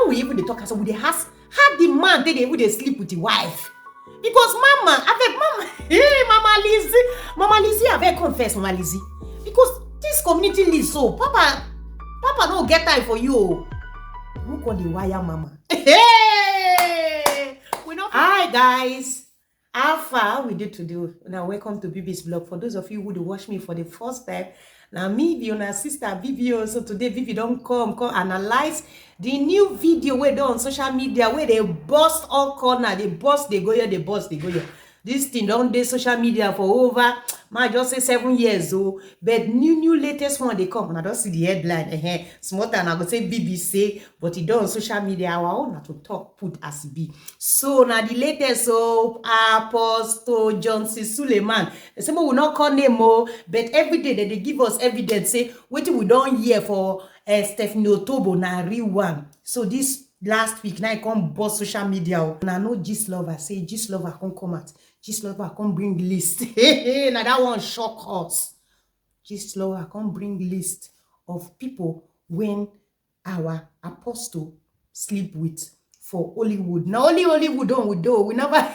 when we even dey talk, I said, we dey ask how the man they even dey sleep with the wife. Because mama, hey, Mama Lizzie, I beg confess, Mama Lizzie. Because this community lives so, Papa don't get time for you. Look on the wire, Mama. Hey! Hi, guys. How far we did today? Now, welcome to Bibi's vlog. For those of you who do watch me for the first time, now me, your sister Bibi. So today, Bibi don't come analyze the new video we done on social media where they bust all corner, they bust, they go here, they bust, they go here. This thing don't do social media for over, I just say 7 years, oh, but new latest one they come, and I don't see the headline. Small time I go say BBC, but it done on social media. Our own to talk put as it be. So now the latest, so Apostle Johnson Suleiman. The same will not call name more, but every day that they give us evidence, say what we don't hear for Stephanie Otobo na real one. So this last week now I come bust social media. Now no Gist lover say Gist lover come out. Gist lover come bring list. Now that one shock us. Gist lover come bring list of people when our apostle sleep with for Nollywood. Now only Nollywood don't we do. We never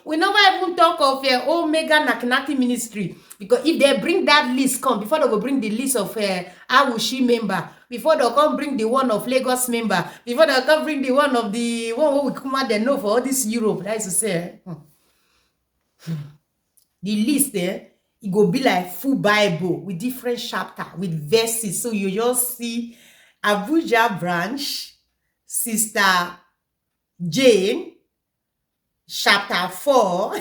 we never even talk of Omega Nakinaki ministry. Because if they bring that list come, before they go bring the list of Awushi member, before they come bring the one of Lagos member, before they come bring the one of the one we come out they know for all this Europe, that is to say, the list there, it go be like full Bible with different chapter, with verses. So you just see Abuja branch, Sister Jane, chapter 4.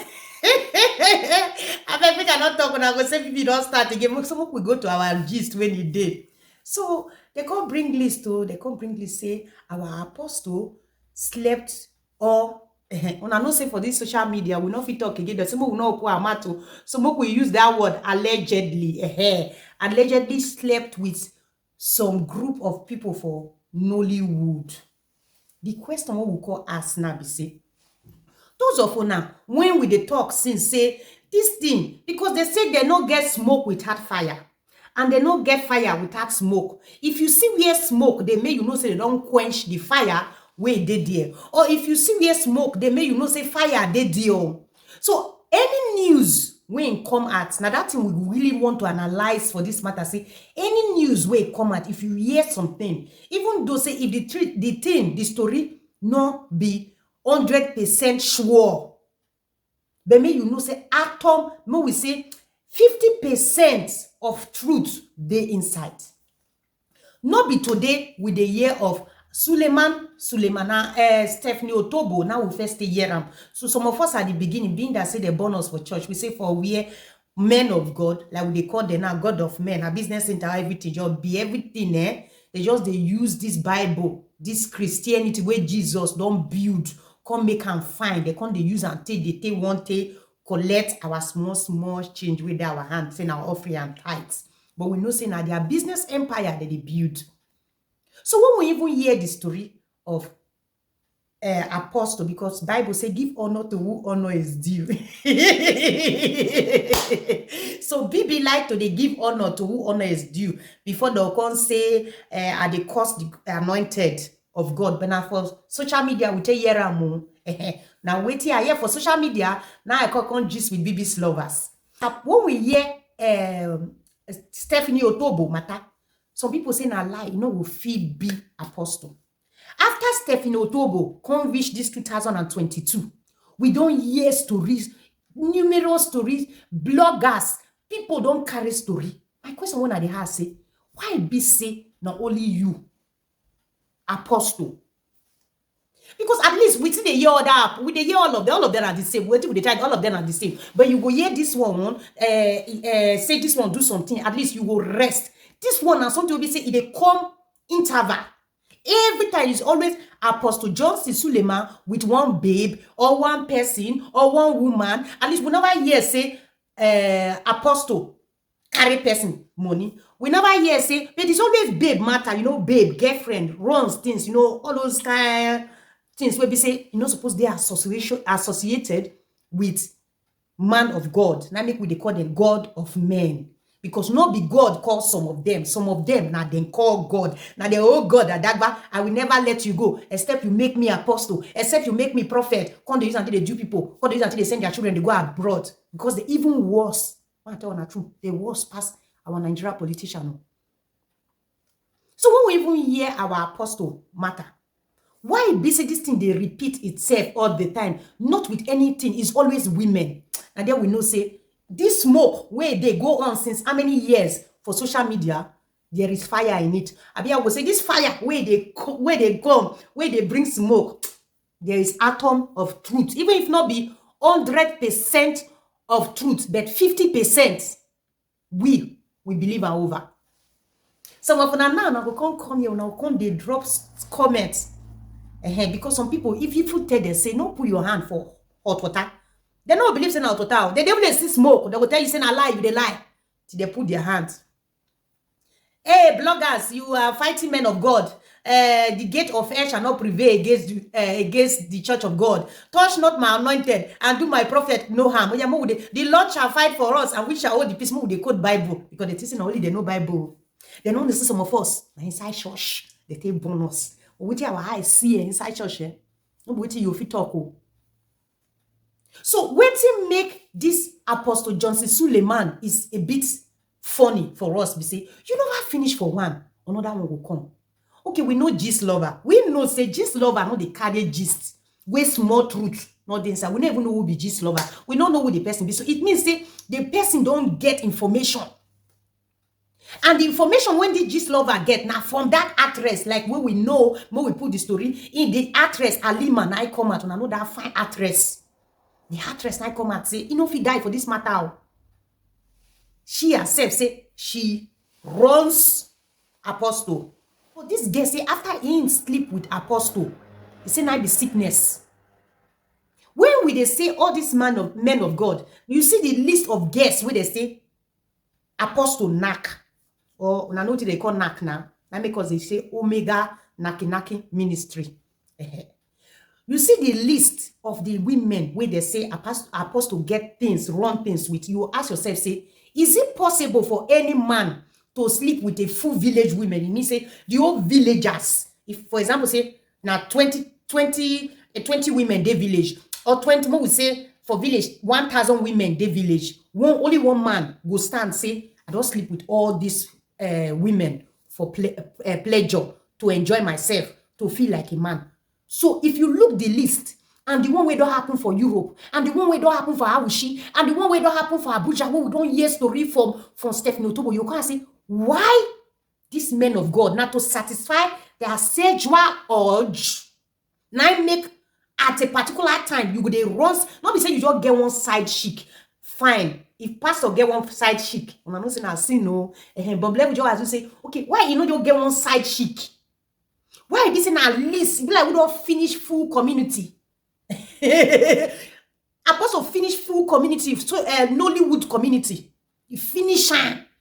I think I not talk when I go say people don't start again. So we go to our gist when you did. So they can't bring list to, they can't bring list say our apostle slept or when I know say for this social media we not fit talk again. Some will not put our matter. So we use that word allegedly. Allegedly slept with some group of people for Nollywood. The question what we call ask now be say, those of now when we dey talk since say this thing, because they say they no get smoke without fire and they no get fire without smoke. If you see where smoke, they may you know say they don't quench the fire where they there. Or if you see where smoke, they may you know say fire they there. So any news when come out, now that thing we really want to analyze for this matter, say any news where come out, if you hear something, even though say if the story no be 100% sure, but may you know say atom, may we say 50% of truth they inside. Not be today with the year of Suleiman, Stephanie Otobo. Now we first year. So some of us at the beginning, being that say they born us for church, we say for we men of God, like they call them now God of men, a business center, everything, just be everything. They use this Bible, this Christianity where Jesus don't build. Come make and find. They come they use and take. They want to collect our small change with our hand, saying our offering and tithes. But we know saying that their business empire that they build. So when we even hear the story of apostle, because Bible say give honor to who honor is due. So Bibi like to they give honor to who honor is due before they come say at the cost the anointed of God. But now for social media, we tell you now wait here, here for social media. Now I can't gist with Bibi's lovers. When we hear Stephanie Otobo matter, some people say na lie, you know, will feel be apostle. After Stephanie Otobo come reach this 2022, we don't hear stories, numerous stories, bloggers, people don't carry story. My question one at the house say, why be say not only you? Apostle. Because at least we see the year that we hear all of them are the same. We the try all of them are the same. But you go hear this one, say this one do something. At least you will rest. This one and something will be say it they come interval. Every time is always Apostle Johnson Suleiman with one babe or one person or one woman. At least we never hear say apostle carry person money. We never hear say, but it's always babe matter, you know, babe, girlfriend, runs things, you know, all those kind of things where we say, you know, suppose they are associated with man of God. Now make we they call them God of men. Because not be God call some of them. Some of them now they call God. Now they oh God Adagba, I will never let you go except you make me apostle, except you make me prophet. Come they use until they do people. Come they use until they send their children to go abroad. Because they even worse. I tell you the truth. They worse past our Nigeria politician. So when we even hear our apostle matter, why be say this thing they repeat itself all the time, not with anything, it's always women. And then we know say this smoke where they go on since how many years for social media, there is fire in it. I will say this fire where they come, where they bring smoke, there is atom of truth. Even if not be 100% of truth, but 50% we believe are over. Some of them now will come here, now come they drop comments. Because some people, if you tell them, say, no, put your hand for hot water, they don't believe in hot water. They don't see smoke. They will tell you, say, I lie, you they lie. Till they put their hands. Hey, bloggers, you are fighting men of God. The gate of hell shall not prevail against the church of God. Touch not my anointed, and do my prophet no harm. The Lord shall fight for us, and we shall hold the peace. They quote Bible, because they think only they know Bible. They don't listen some of us. Inside church, they take bonus. What our eyes see inside church, what you fit talk. So waiting make this Apostle Johnson Suleiman is a bit funny for us. We say, you never finish for one, another one will come. Okay, we know gist lover. We know say gist lover, not the carry gist. Waste more truth, not the inside. We don't even know who be gist lover. We don't know who the person be. So it means say the person don't get information. And the information when the gist lover get now from that actress, like when we know, when we put the story in the actress Alima, now I come out and I know that fine actress. The actress now come out say, you know if he die for this matter. She herself say she runs Apostle. But this girl say after he sleep with Apostle, he say now be sickness. When we they say all these men of God, you see the list of guests where they say Apostle knack. Or na know what they call knack now. That because they say Omega Naki Ministry. You see the list of the women where they say apostle get things, run things with you. Ask yourself, say, is it possible for any man to sleep with a full village women? It means say the whole villagers. If for example, say now 20 women they village, or 20 more we say for village 1,000 women they village. Only one man go stand say, I don't sleep with all these women for pleasure, to enjoy myself, to feel like a man. So if you look the list, and the one way don't happen for Europe, and the one way don't happen for Awushi, and the one way don't happen for Abuja, when we don't hear story from Stephanie Otobo, you can't say, why these men of God not to satisfy their sexual urge, now make at a particular time, you go they runs, not be saying you just get one side chick. Fine. If pastor get one side chick, I'm not saying I see no, but let me just say, okay, why you know you get one side chick? Why this in at least be like we don't finish full community? Apostle finish full community, so Nollywood community. You finish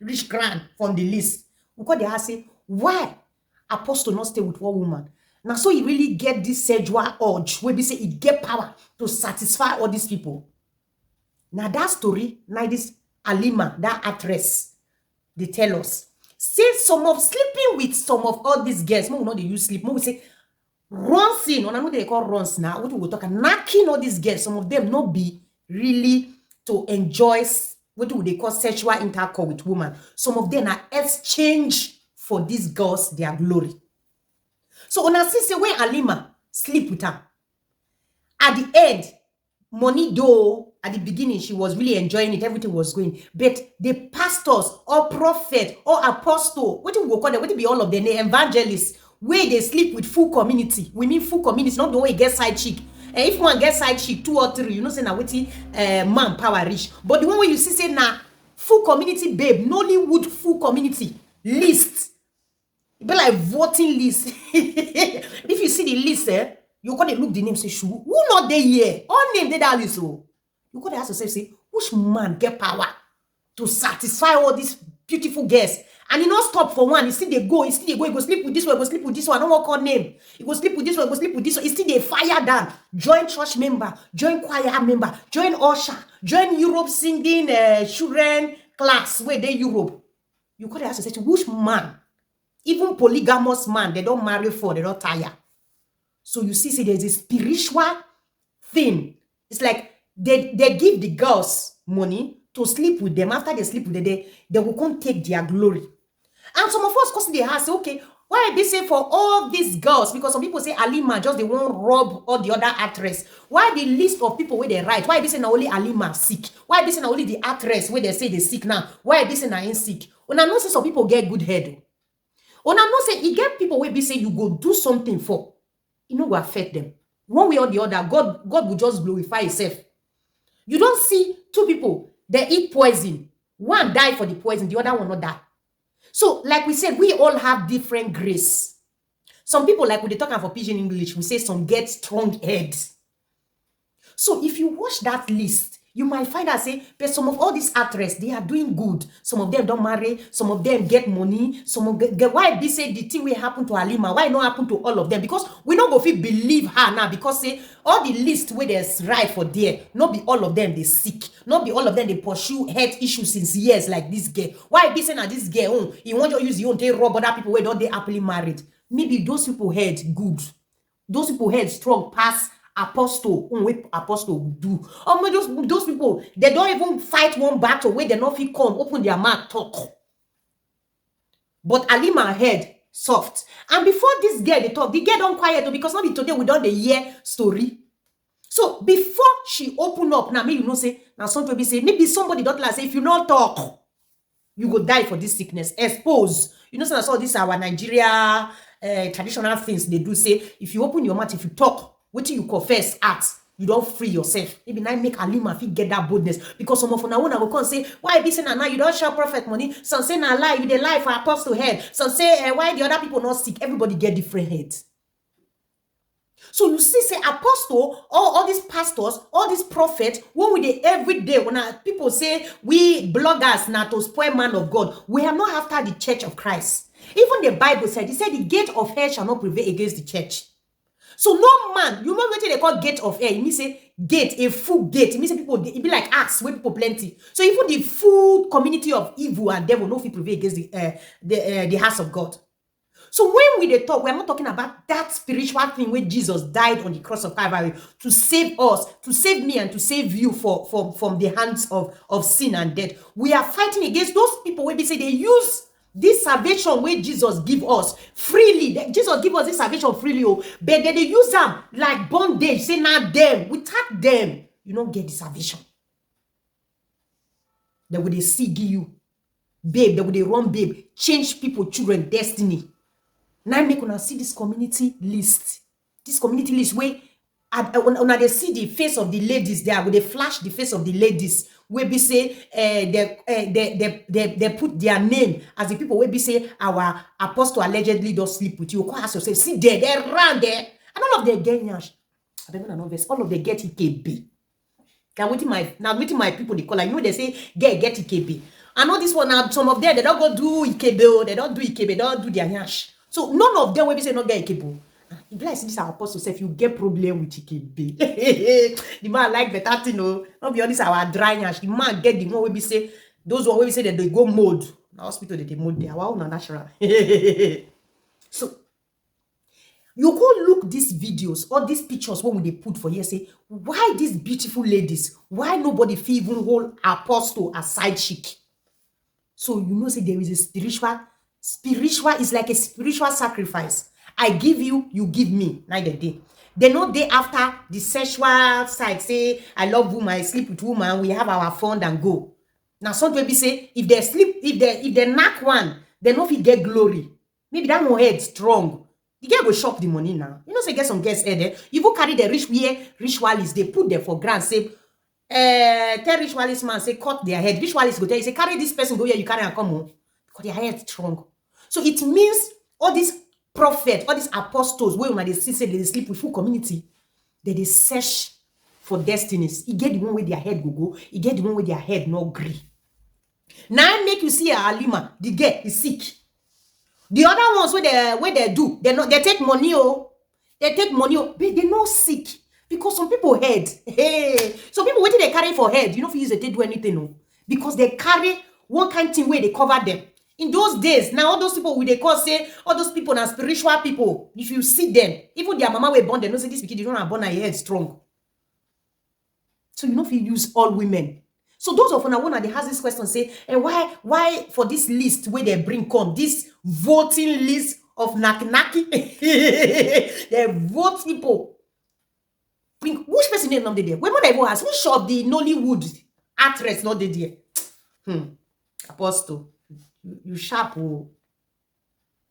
rich grand from the list. Because they say, why Apostle not stay with one woman? Now, so he really get this sexual urge where we say he get power to satisfy all these people. Now that story, now this Alima, that actress, they tell us. Say some of sleeping with some of all these girls, more we know they use sleep, more we say runs or I know they call runs now. What we will talk knocking all these girls, some of them not be really to enjoy what do they call sexual intercourse with women. Some of them are exchange for these girls their glory. So on a see when Alima sleep with her, at the end, money though, at the beginning, she was really enjoying it. Everything was going. But the pastors or prophet or apostle, what do we call them? What do be all of them? The evangelists, where they sleep with full community. We mean full community, not the way you get side chick. And if one gets side chick, 2 or 3, you know, say now waiting man power rich. But the one where you see say now full community, babe, Nollywood full community list. It be like voting list. If you see the list, you got to look the name, say, who not there here? All name they that list. So you got to ask yourself, say, which man get power to satisfy all these beautiful girls? And he not stop for one. He still they go, he go sleep with this one, go sleep with this one. I don't want to call name. He go sleep with this one, go sleep with this one. He still they fire down. Join church member, join choir member, join usher, join Europe singing children class where they Europe, you call the ask yourself, which man, even polygamous man, they don't marry for, they don't tire. So you see, there's a spiritual thing. It's like they give the girls money to sleep with them. After they sleep with them, they will come take their glory. And some of us, because they ask, okay, why they say for all these girls? Because some people say Alima just they won't rob all the other actress. Why the list of people where they write? Why they say now only Alima sick? Why they say now only the actress where they say they sick now? Why they say now ain't sick? When I know say some people get good head. When I know say you get people where be say you go do something for, you know, go affect them. One way or the other, God will just glorify himself. You don't see two people, they eat poison. One die for the poison, the other one not die. So, like we said, we all have different grace. Some people, like when they talk for pidgin English, we say some get strong heads. So, if you watch that list, you might find out, say, but some of all these actresses, they are doing good. Some of them don't marry. Some of them get money. Some of them, why they say the thing will happen to Alima? Why not happen to all of them? Because we not go fit believe her now. Because say all the list where there's right for there, not be all of them they sick. Not be all of them they pursue health issues since years like this girl. Why be saying that this girl, he want to use your own to rob other people where don't they happily married? Maybe those people head good. Those people head strong past apostle, what apostle will do. Those people, they don't even fight one battle where they not fit come, open their mouth, talk. But Alima head soft. And before this girl they talk, the girl don't quiet because not be today we don't the year story. So before she open up, now me you know say, now some people say, maybe somebody don't like say, if you not talk, you go die for this sickness. Expose. You know, so I saw this our Nigeria traditional things they do say, if you open your mouth, if you talk, what you confess acts, you don't free yourself. Maybe now make Alima fit get that boldness. Because some of una will come say, why be saying now you don't share prophet money? Some say na lie, you dey lie for apostle head. Some say why the other people not sick? Everybody get different heads. So you see, say apostle, all these pastors, all these prophets, when we dey every day, when people say we bloggers now to spoil man of God, we are not after the church of Christ. Even the Bible said, it said the gate of hell shall not prevail against the church. So no man, you know what they call gate of hell? It means say gate, a full gate. It means say people, it be like axe where people plenty. So even the full community of evil and devil no fit prevail against the house of God. So when we talk, we are not talking about that spiritual thing where Jesus died on the cross of Calvary to save us, to save me and to save you from the hands of sin and death. We are fighting against those people where they say they use this salvation where Jesus give us freely. Jesus give us this salvation freely, but they use them like bondage. Say now them, without them, you don't get the salvation. They will see you, babe. They will run, babe. Change people, children, destiny. Now make una see this community list. This community list where when they see the face of the ladies there, when they flash the face of the ladies, where be say they put their name as the people where be say our apostle allegedly does sleep with you. You ask yourself, see there, they ran there, and all of them get nyash. I don't know verse. All of them get EKB. Now meeting my people they call, you know they say get EKB. And all this one now, some of them they don't go do EKB, they don't do EKB, they don't do their nyash. So none of them will be say not get EKB. If like this our apostle say if you get problem with EKB, the man like better thing, no. Not be honest, our dry nyash. The man get the one will be say those one will be say that they go mold. The hospital they mold there. Wow, not natural. So you go look these videos or these pictures when they put for here, say, why these beautiful ladies? Why nobody feel even hold apostle as side chick? So you know, say there is a spiritual is like a spiritual sacrifice. I give you, you give me. Neither day. They know day after the sexual side, say, I love woman, I sleep with woman, we have our fun and go. Now some people say, if they sleep, if they knock one, they know if he get glory. Maybe that one head strong. The girl will shop the money now. You know, say get some girls head there. You go carry the ritualists, they put them for grant, say, tell ritualist man, say, cut their head. Ritualist go tell you, say, carry this person, go here, you carry and come home. Because their head strong. So it means all these prophets, all these apostles, where when they see, say they sleep with full community, they search for destinies. You get the one where their head go, you get the one where their head no agree. Now make you see Alima, the girl is sick. The other ones where they do, they take money, they take money, but they not sick. Because some people head, some people waiting they carry for head, you know if you use it, they do anything, because they carry one kind thing where they cover them. In those days, now all those people with they call say all those people are spiritual people. If you see them, even their mama were born, they don't say this because they don't have born a head strong. So you know if you use all women. So those of one they has this question say, and why for this list where they bring come this voting list of naki they vote people. Bring which person name not there? When I ever ask which of the Nollywood actress not there? Apostle, you sharp. Oh.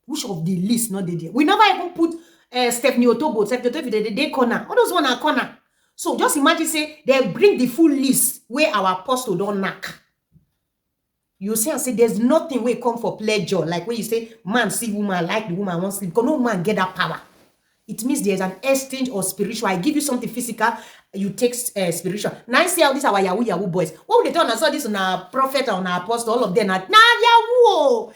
Which of the list not there? We never even put Stephanie Otobo, they corner. All those one are corner. So just imagine say they bring the full list where our apostle don't knock. You say and say there's nothing where come for pleasure, like when you say man see woman like the woman wants sleep, because no man get that power. It means there's an exchange or spiritual. I give you something physical, you take spiritual. Now I see how these are our Yahoo boys. What would they tell? I saw this on our prophet, on our apostle, all of them. Now Yahoo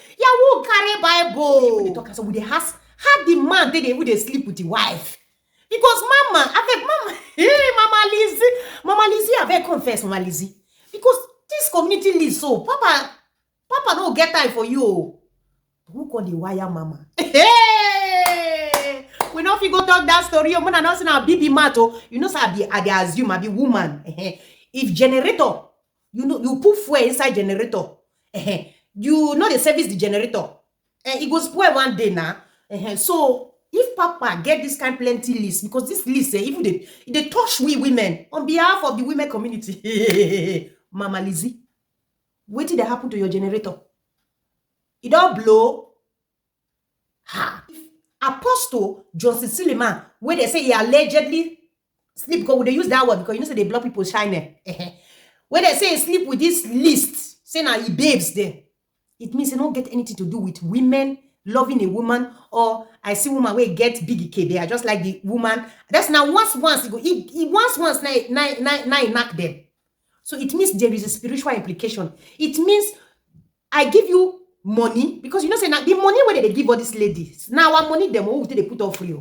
carry Bible. When they talk, so would they ask how the man they sleep with the wife? Because mama, hey, Mama Lizzie, I beg confess, Mama Lizzie. Because this community lives so, Papa don't get time for you. Who call the wire mama? Hey! We know if you go talk that story, I'm not saying a baby mato. You know, so I assume I be woman. If generator, you know, you put fuel inside generator. You know the service the generator. It goes spoil one day now. So if Papa get this kind plenty list, because this list, even they touch we women on behalf of the women community. Mama Lizzie, what did happen to your generator? It all blow. Ha! If Apostle Johnson Suleiman, where they say he allegedly sleep, because they use that word because you know say they block people shining. Where they say he sleep with this list, saying that he babes there, it means they don't get anything to do with women loving a woman, or I see woman where get big K. They are just like the woman. That's now once he once now knock them. So it means there is a spiritual implication. It means I give you money because you know say now the money where they give all these ladies. Now our money them all they put off free.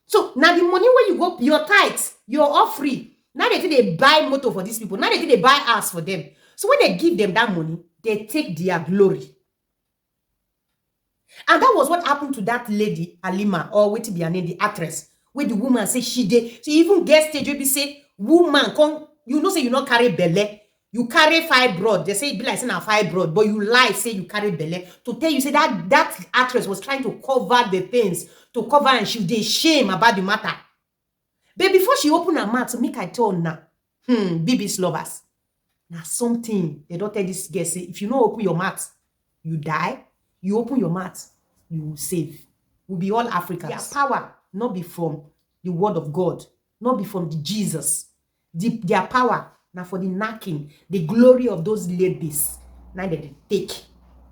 So now the money where you go your tithes, you're all free. Now they buy motor for these people. Now they buy ass for them. So when they give them that money, they take their glory. And that was what happened to that lady, Alima, or wait to be her name, the actress, where the woman say she did. So even get stage, you be say, woman, come, you know, say you not carry belly, you carry fibroid. They say it be like saying a fibroid, but you lie, say you carry belly. To tell you, say that actress was trying to cover the things, to cover and she did shame about the matter. But before she opened her mouth, so make I tell now, BB's lovers. Now something, they don't tell this girl, say, if you don't open your mouth, you die. You open your mouth, you will save. We'll be all Africans. Their power, not be from the word of God, not be from the Jesus. Their power, now for the knocking, the glory of those ladies. Now they take.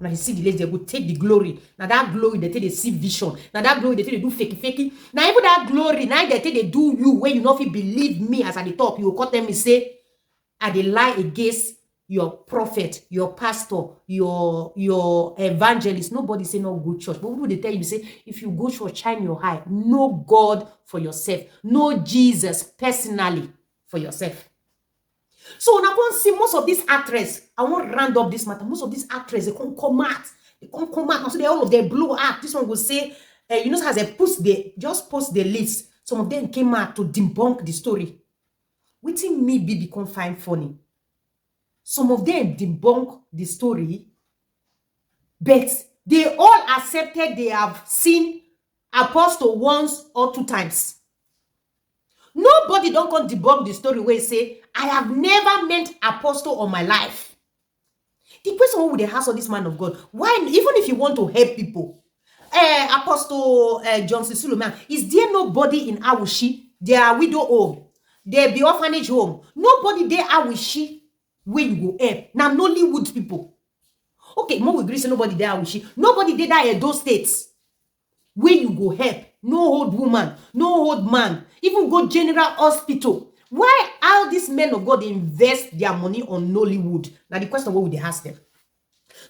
Now you see the ladies, they will take the glory. Now that glory, they take they see vision. Now that glory, they take they do fakey. Now even that glory, now they take they do you when you not believe me as at the top. You will cut them and say, I they lie against your prophet, your pastor, your evangelist. Nobody say no go church. But what would they tell you? Say, if you go church, shine your eye. Know God for yourself. Know Jesus personally for yourself. So now I see most of these actresses, I want to round up this matter. Most of these actresses, they can't come out. They can't come out. So they all of their blow out. This one will say, you know, as they post the list. Some of them came out to debunk the story. Waiting me become fine funny. Some of them debunk the story, but they all accepted they have seen Apostle once or two times. Nobody don't come debunk the story where say, I have never met Apostle on my life. The question would they ask of this man of God, why, even if you want to help people, Apostle Johnson Suleiman, is there nobody in Awushi, their widow home, their be orphanage home, nobody there Awushi, where you go help? Now Nollywood people. Okay, more we agree say nobody there Awushi. Nobody there that those states. Where you go help? No old woman, no old man. Even go general hospital. Why all these men of God invest their money on Nollywood? Now the question, what would they ask them?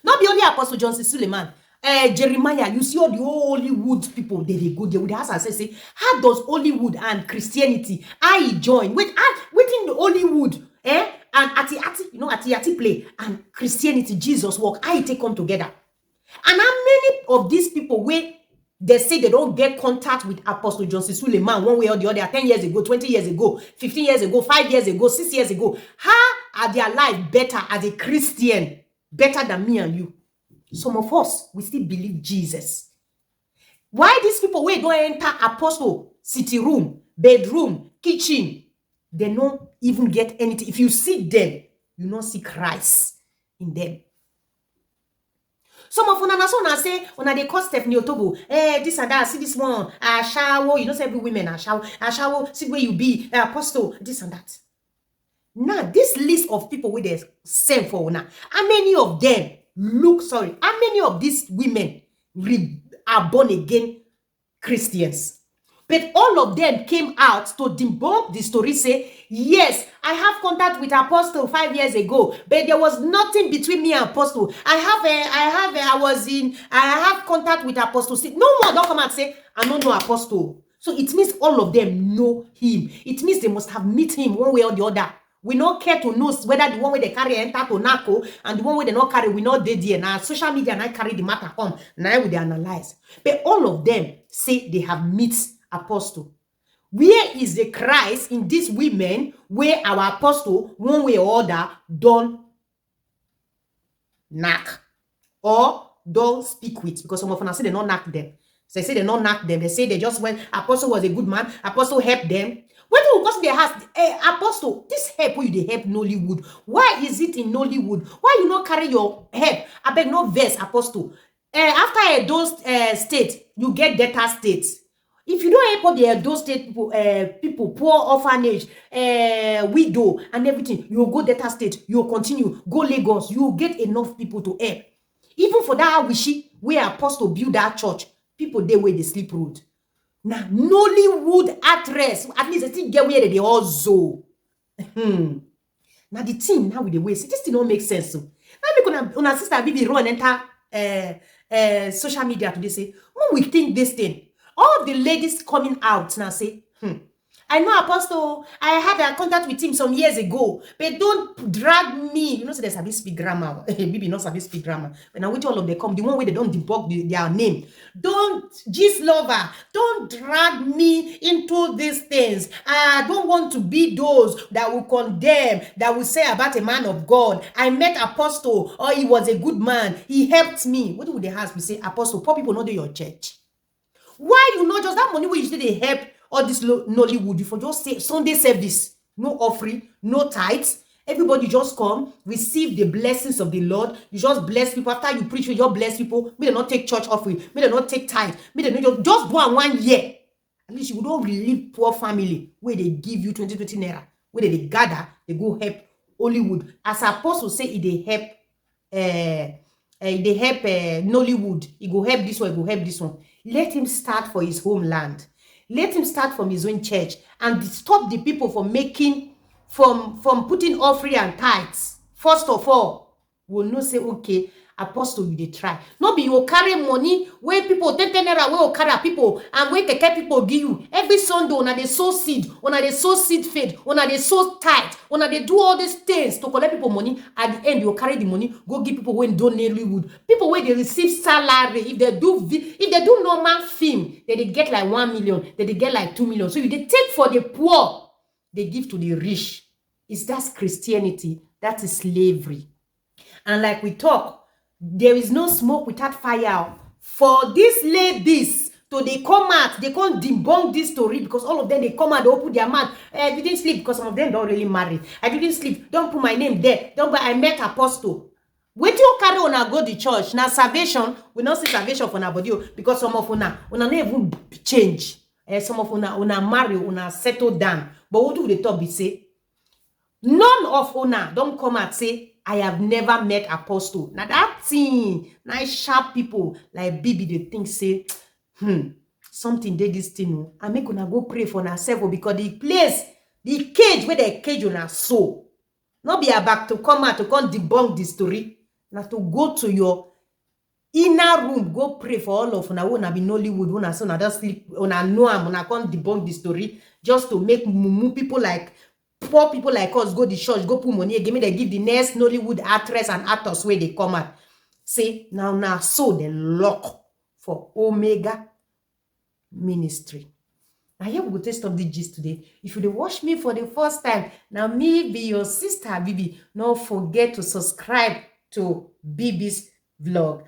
Not be only Apostle Johnson Suleiman. Jeremiah, you see all the Hollywood people, they go there with the ask and say, how does Hollywood and Christianity I join? Within the Hollywood, and ati play and Christianity, Jesus work, how it take come together. And how many of these people where they say they don't get contact with Apostle Johnson Suleiman one way or the other 10 years ago, 20 years ago, 15 years ago, 5 years ago, 6 years ago, how are their life better as a Christian, better than me and you? Some of us, we still believe Jesus. Why these people where don't enter Apostle city room, bedroom, kitchen, they don't even get anything? If you see them, you don't see Christ in them. Some of una so na say una dey call Stephanie Otobo, this and that, see this one, shower, you know, say every women are shower, see where you be, apostle, this and that. Now, this list of people where they send for una, how many of them how many of these women are born again Christians? But all of them came out to debunk the story, say, yes, I have contact with Apostle 5 years ago, but there was nothing between me and Apostle. I have contact with Apostle. No one don't come and say, I don't know Apostle. So it means all of them know him. It means they must have met him one way or the other. We not care to know whether the one way they carry enter to narco and the one way they not carry, we not dead there. Now social media and I carry the matter on. Now we they analyze. But all of them say they have met Apostle. Where is the Christ in these women where our apostle one way or other don't knock or don't speak with? Because some of them say they don't knock them. So they say they don't knock them. They say they just went, apostle was a good man, apostle helped them. When you go to their house, apostle, this help where you they help Nollywood. Why is it in Nollywood? Why you not carry your help? I beg no verse, apostle. After those state, you get Delta states. If you don't help the those state people, poor orphanage, widow, and everything, you'll go Delta state, you'll continue, go Lagos, you'll get enough people to help. Even for that wishy, where apostle build that church, people they where they sleep road. Now, Nollywood actress, at least they still get where they also. Now the team now with the way, see, this thing don't make sense. So. Now make una sister Bibi run enter social media today say, when we think this thing, all the ladies coming out now say, I know Apostle, I had a contact with him some years ago, but don't drag me. You know, so there's a bit speak grammar. Maybe not a bit speak grammar. When I wait all of them come, the one way they don't debug their name. Don't, G's lover, don't drag me into these things. I don't want to be those that will condemn, that will say about a man of God. I met Apostle, or he was a good man. He helped me. What would they ask me? Say, Apostle, poor people not do your church. Why you not just that money where you say they help all this Nollywood, you for just say Sunday service, no offering, no tithes. Everybody just come, receive the blessings of the Lord. You just bless people. After you preach, you just bless people. May they not take church offering. May they not take tithe. May they not just go on 1 year. At least you don't relieve poor family where they give you 20 naira. Where they gather, they go help Hollywood. As Apostle say, they help Nollywood. He go help this one, he go help this one. Let him start for his homeland. Let him start from his own church and stop the people from making, from putting offering and tithes. First of all, we'll not say, okay, Apostle, you they try. No be you carry money where people 10 naira where you carry people and where the people give you. Every Sunday, when they sow seed, when they sow seed faith, when they sow tithe, when they do all these things to collect people money, at the end, you carry the money, go give people when don't Nollywood. People where they receive salary, if they do normal film, they get like 1 million, they get like 2 million. So if they take for the poor, they give to the rich. Is that Christianity? That is slavery. And like we talk, there is no smoke without fire. For these ladies to they come out, they can't debunk this story because all of them they come out, they open their mouth. I didn't sleep because some of them don't really marry. I didn't sleep. Don't put my name there. Don't. But I met Apostle. Wait till you carry on and go to church. Now salvation, we not see salvation for our body because some of una not even change. Some of una marry, una settle down. But what do they talk? Be say none of una don't come and say, I have never met Apostle. Now that thing, nice sharp people like Bibi, they think say, something did this thing. I make una go pray for ourselves because the place, the cage where they cage on our soul. Not be about to come out to come debunk the story. Now to go to your inner room, go pray for all of una. Wanna be Nollywood, wanna so na just sleep, wanna know am, wanna come debunk the story just to make mumu people like poor people like us go the church, go put money again, make they give the next Nollywood actress and actors where they come out. Say, now, so they lock for Omega Ministry. Now, here we go taste of the gist today. If you dey watch me for the first time, now me be your sister, Bibi. Don't forget to subscribe to Bibi's vlog.